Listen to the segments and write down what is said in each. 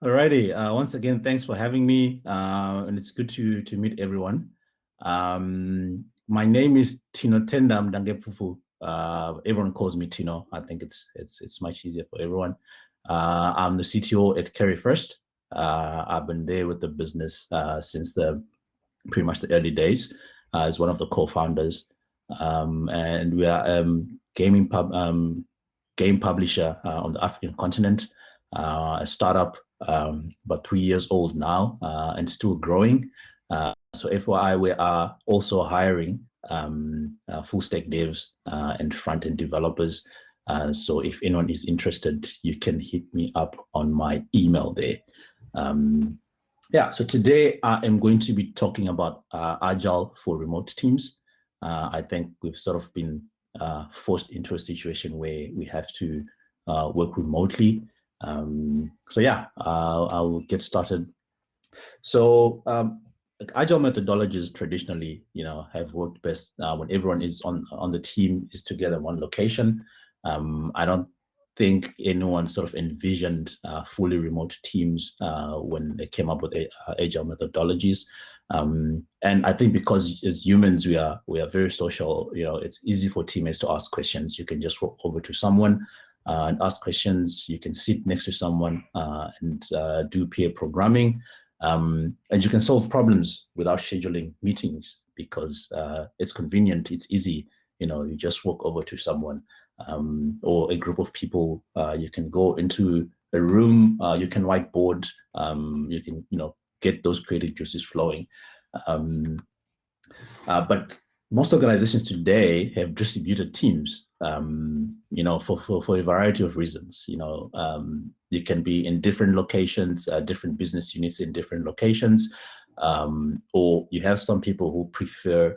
Alrighty. Once again, thanks for having me, and it's good to meet everyone. My name is Tinotenda Mundangepfupfu. Everyone calls me Tino. I think it's much easier for everyone. I'm the CTO at Carry First. I've been there with the business since pretty much the early days. As one of the co-founders, and we are game publisher on the African continent. A startup, about 3 years old now, and still growing. So FYI, we are also hiring full stack devs and front-end developers. So if anyone is interested, you can hit me up on my email there. Yeah, so today I am going to be talking about Agile for remote teams. I think we've sort of been forced into a situation where we have to work remotely. So yeah, I will get started. So Agile methodologies traditionally, have worked best when everyone is on the team is together in one location. I don't think anyone sort of envisioned fully remote teams when they came up with Agile methodologies. And I think because as humans, we are very social, it's easy for teammates to ask questions. You can just walk over to someone and ask questions. You can sit next to someone and do peer programming. And you can solve problems without scheduling meetings because it's convenient, it's easy. You just walk over to someone or a group of people. You can go into a room, you can whiteboard, you can, get those creative juices flowing. But most organizations today have distributed teams, for a variety of reasons. You can be in different locations, different business units in different locations, or you have some people who prefer,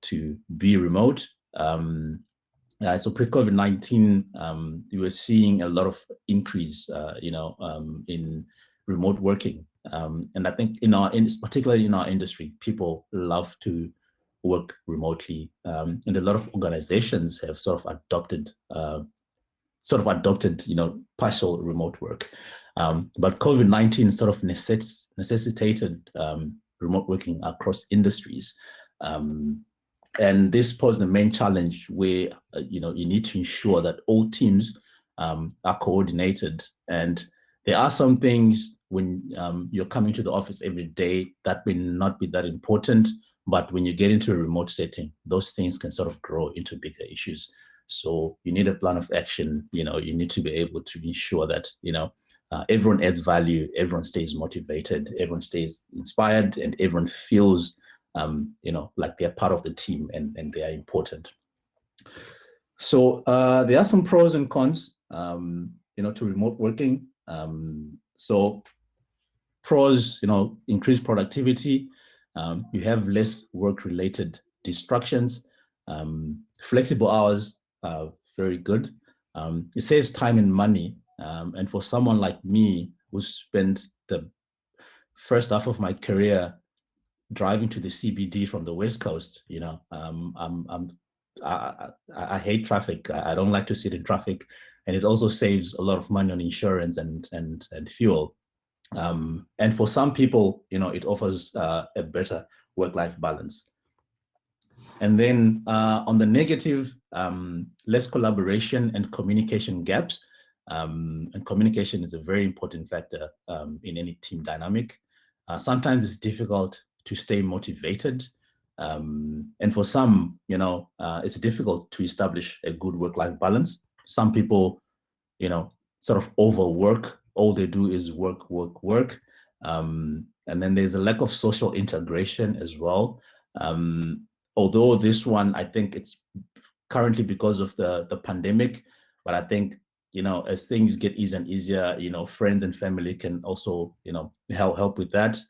to be remote. So pre-COVID-19, we were seeing a lot of increase, in remote working. And I think particularly in our industry, people love to work remotely. And a lot of organizations have sort of adopted, partial remote work. But COVID-19 sort of necessitated remote working across industries. And this poses the main challenge where, you need to ensure that all teams are coordinated. And there are some things when you're coming to the office every day that may not be that important, but when you get into a remote setting, those things can sort of grow into bigger issues. So you need a plan of action. You need to be able to ensure that, everyone adds value, everyone stays motivated, everyone stays inspired, and everyone feels like they're part of the team and they are important. So there are some pros and cons, to remote working. So pros, increase productivity. You have less work-related distractions. Flexible hours are very good. It saves time and money. And for someone like me who spent the first half of my career driving to the CBD from the West Coast, I hate traffic. I don't like to sit in traffic, and it also saves a lot of money on insurance and fuel. And for some people, it offers a better work-life balance. And then on the negative, less collaboration and communication gaps. And communication is a very important factor in any team dynamic. Sometimes it's difficult to stay motivated. And for some, it's difficult to establish a good work-life balance. Some people, sort of overwork. All they do is work. And then there's a lack of social integration as well. Although this one, I think it's currently because of the pandemic, but I think, as things get easier and easier, friends and family can also, help with that.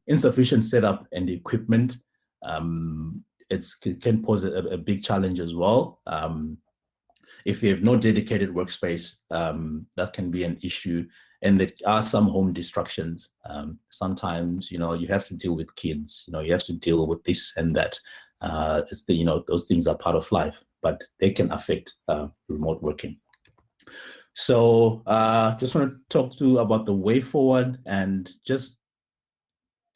Insufficient setup and equipment, it can pose a big challenge as well. If you have no dedicated workspace, that can be an issue. And there are some home distractions. Sometimes, you have to deal with kids, you have to deal with this and that. Those things are part of life, but they can affect remote working. So just want to talk to you about the way forward and just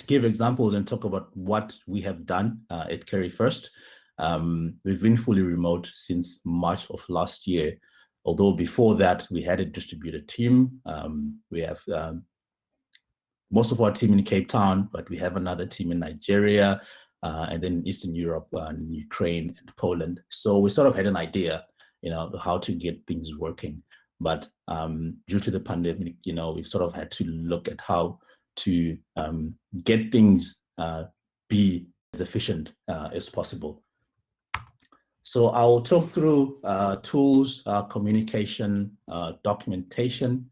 give examples and talk about what we have done at Carry First. We've been fully remote since March of last year, although before that we had a distributed team. We have most of our team in Cape Town, but we have another team in Nigeria, and then Eastern Europe, and Ukraine and Poland. So we sort of had an idea, how to get things working. But due to the pandemic, we sort of had to look at how to get things be as efficient as possible. So I'll talk through tools, communication, documentation,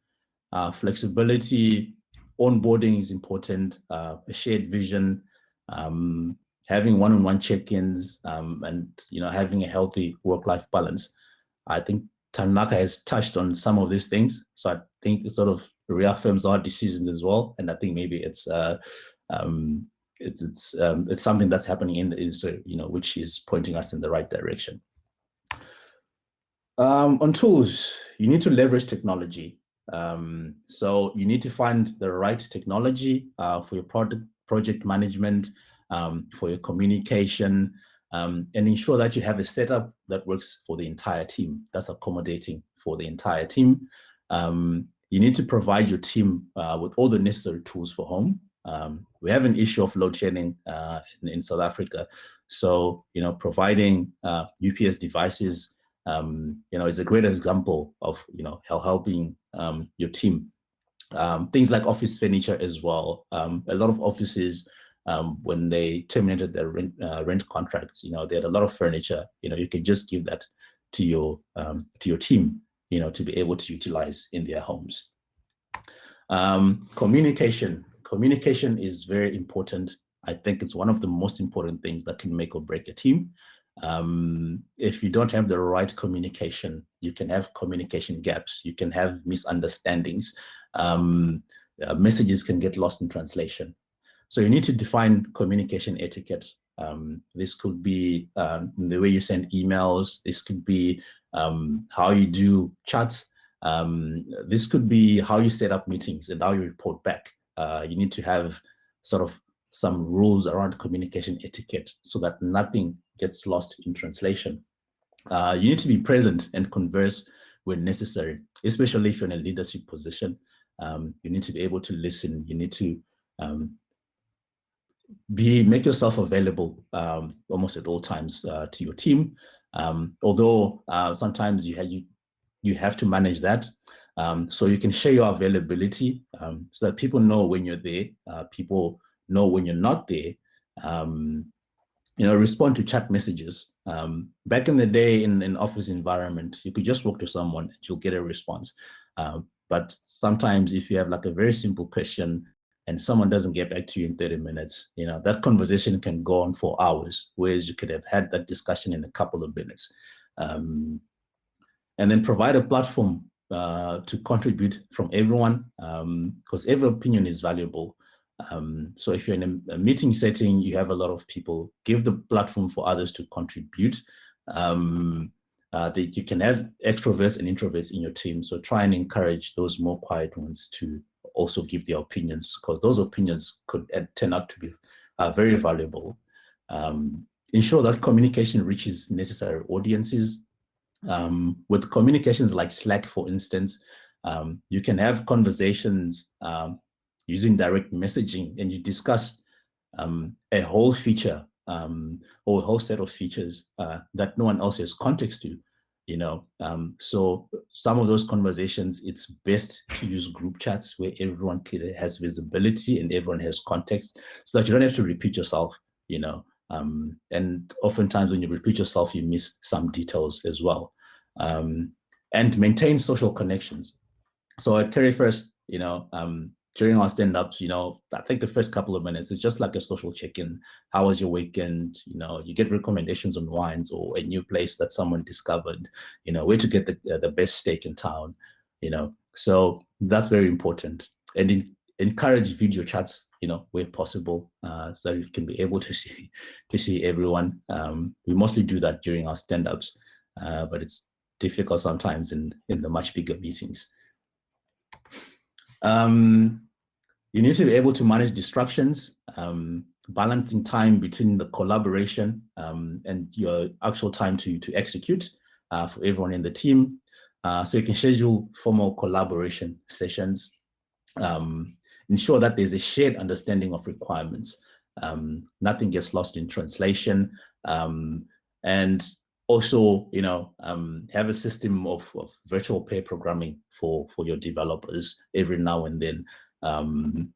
flexibility. Onboarding is important, a shared vision, having one-on-one check-ins, and having a healthy work-life balance. I think Tanaka has touched on some of these things, so I think it sort of reaffirms our decisions as well. And I think maybe it's something that's happening in the industry, which is pointing us in the right direction. On tools, you need to leverage technology. So you need to find the right technology for your project management, for your communication, and ensure that you have a setup that works for the entire team, that's accommodating for the entire team. You need to provide your team with all the necessary tools for home. We have an issue of load shedding in South Africa. So, providing UPS devices, is a great example of, helping your team. Things like office furniture as well. A lot of offices, when they terminated their rent contracts, they had a lot of furniture. You can just give that to your team, to be able to utilize in their homes. Communication is very important. I think it's one of the most important things that can make or break a team. If you don't have the right communication, you can have communication gaps, you can have misunderstandings, messages can get lost in translation. So you need to define communication etiquette. This could be the way you send emails, this could be how you do chats, this could be how you set up meetings and how you report back. You need to have sort of some rules around communication etiquette so that nothing gets lost in translation. You need to be present and converse when necessary, especially if you're in a leadership position. You need to be able to listen. You need to make yourself available almost at all times to your team. Although sometimes you have to manage that. So you can share your availability so that people know when you're there, people know when you're not there. Respond to chat messages. Back in the day in an office environment, you could just walk to someone and you'll get a response. But sometimes if you have like a very simple question and someone doesn't get back to you in 30 minutes, that conversation can go on for hours, whereas you could have had that discussion in a couple of minutes. And then provide a platform to contribute from everyone, because every opinion is valuable. So if you're in a meeting setting, you have a lot of people, give the platform for others to contribute. You can have extroverts and introverts in your team. So try and encourage those more quiet ones to also give their opinions, because those opinions could turn out to be very valuable. Ensure that communication reaches necessary audiences. With communications like Slack, for instance, you can have conversations using direct messaging, and you discuss a whole feature or a whole set of features that no one else has context to, so some of those conversations, it's best to use group chats where everyone has visibility and everyone has context, so that you don't have to repeat yourself, and oftentimes when you repeat yourself, you miss some details as well. And maintain social connections. So at Carry First, during our stand-ups, I think the first couple of minutes is just like a social check-in. How was your weekend? You get recommendations on wines or a new place that someone discovered, where to get the best steak in town, so that's very important. And encourage video chats, where possible, so that you can be able to see everyone. We mostly do that during our stand-ups, but it's difficult sometimes in the much bigger meetings. You need to be able to manage distractions, balancing time between the collaboration and your actual time to execute for everyone in the team. So you can schedule formal collaboration sessions, ensure that there's a shared understanding of requirements. Nothing gets lost in translation, and also, have a system of virtual pair programming for your developers every now and then.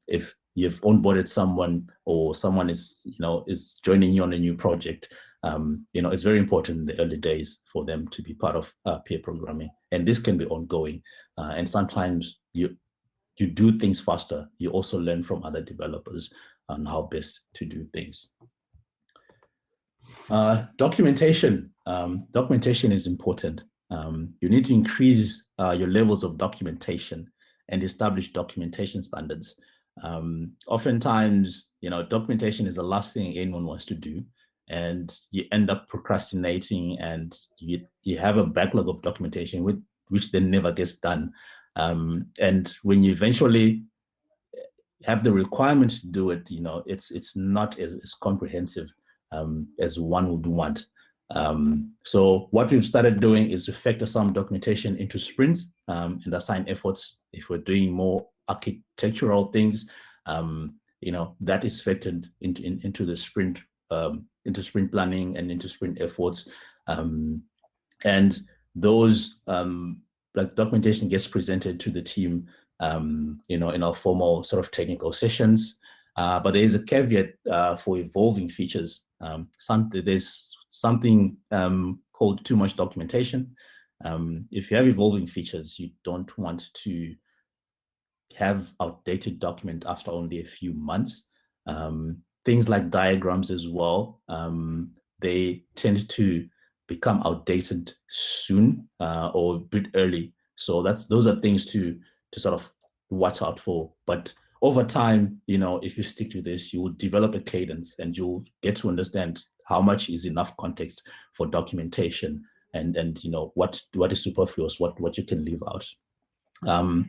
If you've onboarded someone or someone is joining you on a new project, it's very important in the early days for them to be part of peer programming, and this can be ongoing. And sometimes you do things faster. You also learn from other developers on how best to do things. Documentation. Documentation is important. You need to increase your levels of documentation and establish documentation standards. Oftentimes, documentation is the last thing anyone wants to do, and you end up procrastinating, and you have a backlog of documentation which then never gets done. And when you eventually have the requirement to do it, it's not as comprehensive as one would want. So what we've started doing is to factor some documentation into sprints and assign efforts. If we're doing more architectural things, that is factored into the sprint, into sprint planning and into sprint efforts. And those like documentation gets presented to the team, in our formal sort of technical sessions. But there is a caveat for evolving features. There's something called too much documentation. If you have evolving features, you don't want to have outdated document after only a few months. Things like diagrams as well, they tend to become outdated soon or a bit early. So those are things to sort of watch out for. But over time, if you stick to this, you will develop a cadence and you'll get to understand how much is enough context for documentation and what is superfluous, what you can leave out.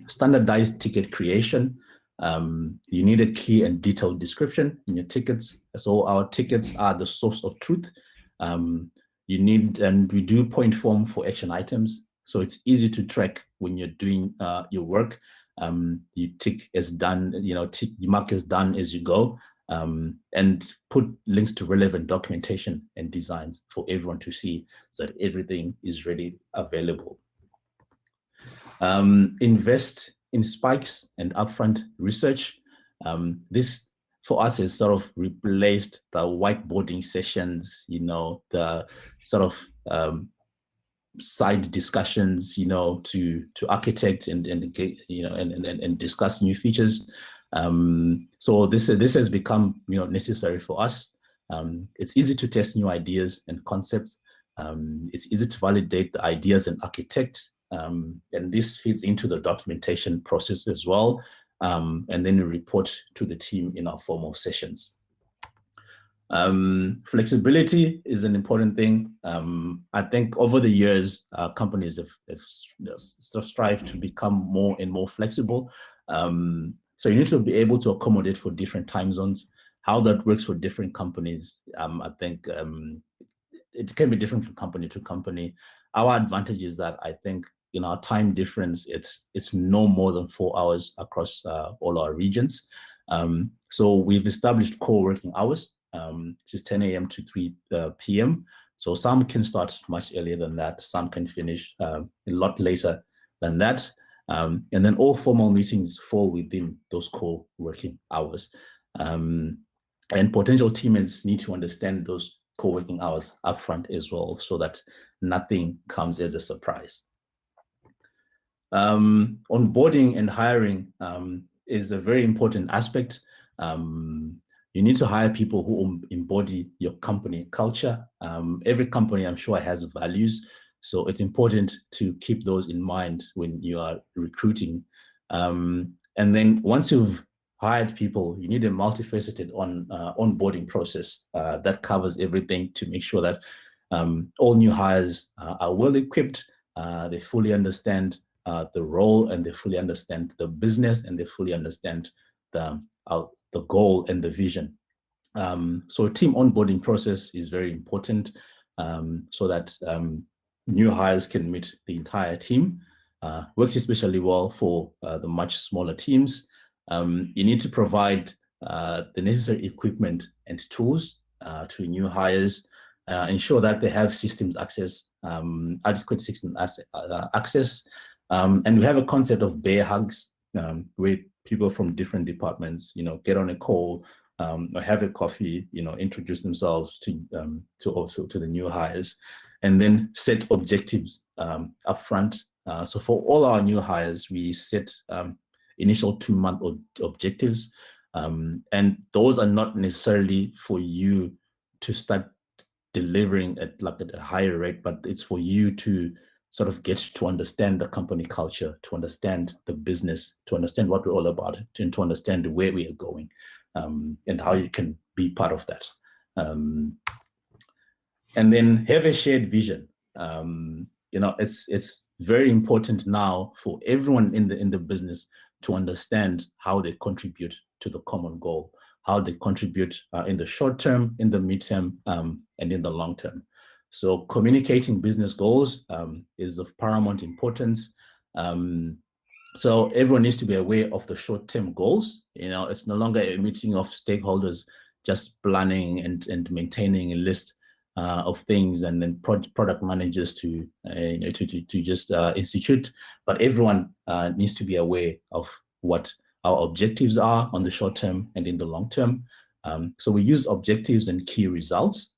Standardized ticket creation. You need a clear and detailed description in your tickets. So our tickets are the source of truth. We do point form for action items. So it's easy to track when you're doing your work. You tick as done, you mark as done as you go, and put links to relevant documentation and designs for everyone to see so that everything is ready, available. Invest in spikes and upfront research. This for us has sort of replaced the whiteboarding sessions, the sort of side discussions, to architect and discuss new features. So this has become necessary for us. It's easy to test new ideas and concepts. It's easy to validate the ideas and architect. And this feeds into the documentation process as well. And then we report to the team in our formal sessions. Flexibility is an important thing. I think over the years, companies have sort of strived to become more and more flexible. So you need to be able to accommodate for different time zones. How that works for different companies, I think it can be different from company to company. Our advantage is that I think our time difference, it's no more than 4 hours across all our regions. So we've established core working hours, which is 10 a.m. to 3 p.m. So some can start much earlier than that. Some can finish a lot later than that. And then all formal meetings fall within those core working hours. And potential teammates need to understand those core working hours upfront as well, so that nothing comes as a surprise. Onboarding and hiring is a very important aspect. You need to hire people who embody your company culture. Every company, I'm sure, has values. So it's important to keep those in mind when you are recruiting. And then once you've hired people, you need a multifaceted onboarding process that covers everything to make sure that all new hires are well equipped they fully understand the role, and they fully understand the business, and they fully understand the goal and the vision. So a team onboarding process is very important, so that new hires can meet the entire team. Works especially well for the much smaller teams. You need to provide the necessary equipment and tools to new hires, ensure that they have systems access, adequate system access. And we have a concept of bear hugs, where people from different departments, get on a call, or have a coffee, introduce themselves to the new hires, and then set objectives up front. So for all our new hires, we set initial 2-month objectives, and those are not necessarily for you to start delivering at a higher rate, but it's for you to sort of get to understand the company culture, to understand the business, to understand what we're all about, and to understand where we are going, and how you can be part of that. And then have a shared vision. It's very important now for everyone in the business to understand how they contribute to the common goal, how they contribute in the short term, in the midterm, and in the long term. So communicating business goals is of paramount importance. So everyone needs to be aware of the short-term goals. It's no longer a meeting of stakeholders just planning and maintaining a list of things, and then product managers to just institute. But everyone needs to be aware of what our objectives are on the short term and in the long term. So we use objectives and key results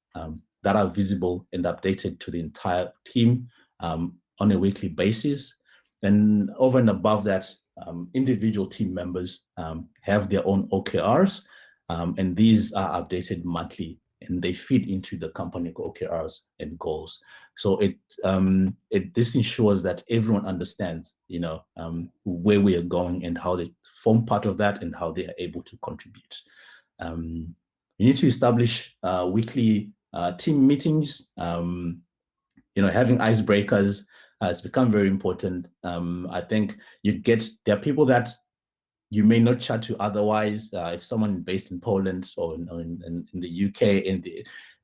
that are visible and updated to the entire team on a weekly basis. And over and above that, individual team members have their own OKRs, and these are updated monthly, and they feed into the company OKRs and goals. So this ensures that everyone understands, where we are going and how they form part of that and how they are able to contribute. You need to establish weekly team meetings. Having icebreakers has become very important. I think there are people that you may not chat to otherwise. If someone based in Poland or in the UK,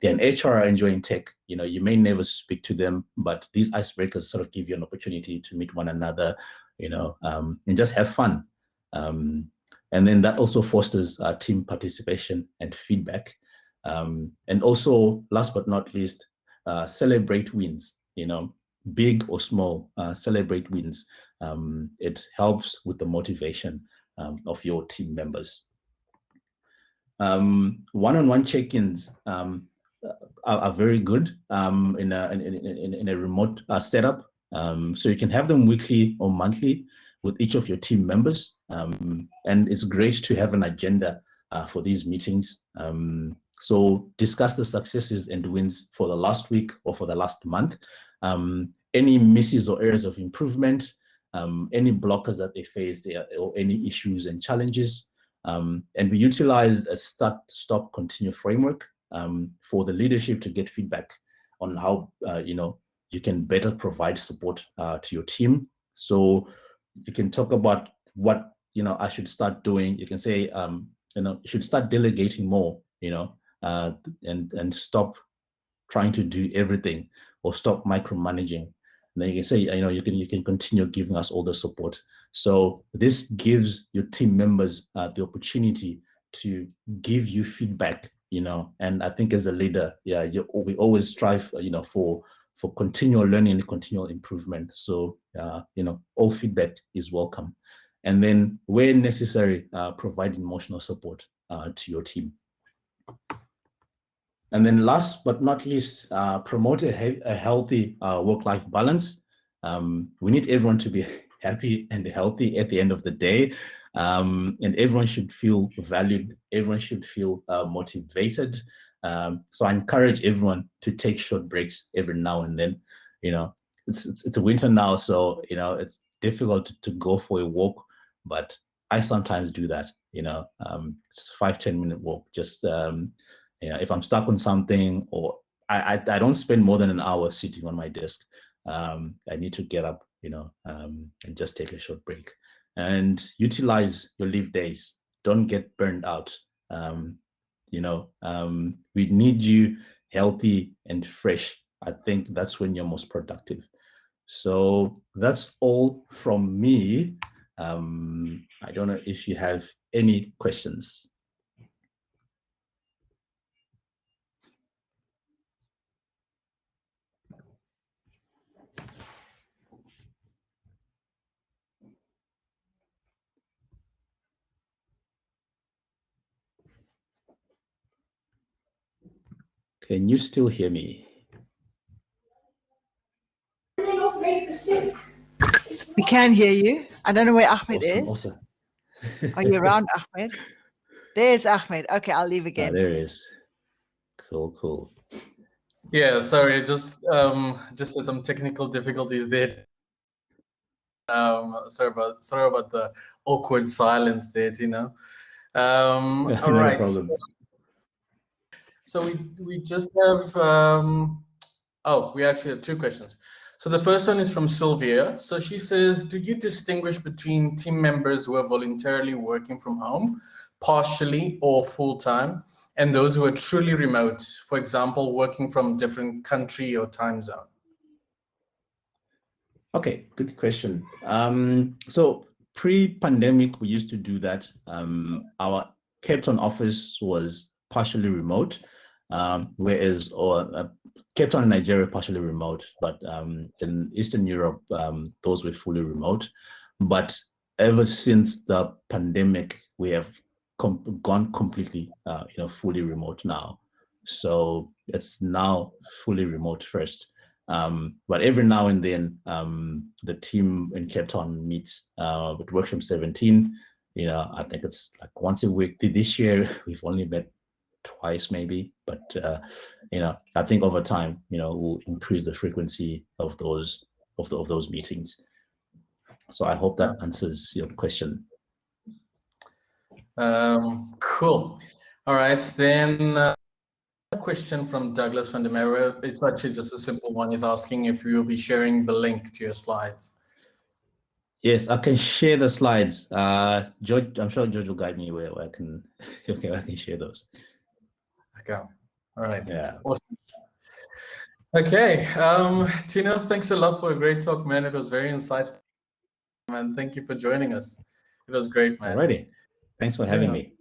they're in HR enjoying tech, you may never speak to them, but these icebreakers sort of give you an opportunity to meet one another, and just have fun. And then that also fosters team participation and feedback. And also, last but not least, celebrate wins, big or small, celebrate wins. It helps with the motivation of your team members. One-on-one check-ins are very good in a remote setup. So you can have them weekly or monthly with each of your team members. And it's great to have an agenda for these meetings. So discuss the successes and wins for the last week or for the last month. Any misses or areas of improvement, any blockers that they face, or any issues and challenges. And we utilize a start, stop, continue framework for the leadership to get feedback on how you can better provide support to your team. So you can talk about what I should start doing. You can say you should start delegating more, and stop trying to do everything, or stop micromanaging. And then you can say, you can continue giving us all the support. So this gives your team members the opportunity to give you feedback, and I think as a leader, we always strive, for continual learning and continual improvement. So, all feedback is welcome. And then where necessary, provide emotional support to your team. And then last but not least, promote a healthy work-life balance. We need everyone to be happy and healthy at the end of the day. And everyone should feel valued. Everyone should feel motivated. So I encourage everyone to take short breaks every now and then. It's a winter now, so it's difficult to go for a walk, but I sometimes do that. Just a 5-10 minute walk. Just if I'm stuck on something, or I don't spend more than an hour sitting on my desk. I need to get up, and just take a short break and utilize your leave days. Don't get burned out. We need you healthy and fresh. I think that's when you're most productive. So that's all from me. I don't know if you have any questions. Can you still hear me? We can hear you. I don't know where Ahmed is. Awesome. Are you around, Ahmed? There's Ahmed. Okay, I'll leave again. There he is. Cool. Yeah, sorry, just had some technical difficulties there. Sorry about the awkward silence there, Tino. All right. No problem. So we just have we actually have two questions. So the first one is from Sylvia. So she says, do you distinguish between team members who are voluntarily working from home, partially or full-time, and those who are truly remote, for example, working from different country or time zone? Okay, good question. So pre-pandemic, we used to do that. Our Cape Town office was partially remote, whereas Cape Town in Nigeria partially remote, but in Eastern Europe, those were fully remote. But ever since the pandemic, we have gone completely, fully remote now. So it's now fully remote first. But every now and then, the team in Cape Town meets with Workshop 17. I think it's like once a week. This year, we've only met twice maybe, but I think over time, we'll increase the frequency of those meetings. So I hope that answers your question. Cool. All right, then a question from Douglas van der Merwe. It's actually just a simple one. He's asking if you will be sharing the link to your slides. Yes, I can share the slides. George, I'm sure George will guide me where I can share those. Okay. All right. Yeah. Awesome. Okay. Tino, thanks a lot for a great talk, man. It was very insightful. Man, thank you for joining us. It was great, man. Alrighty. Thanks for having me.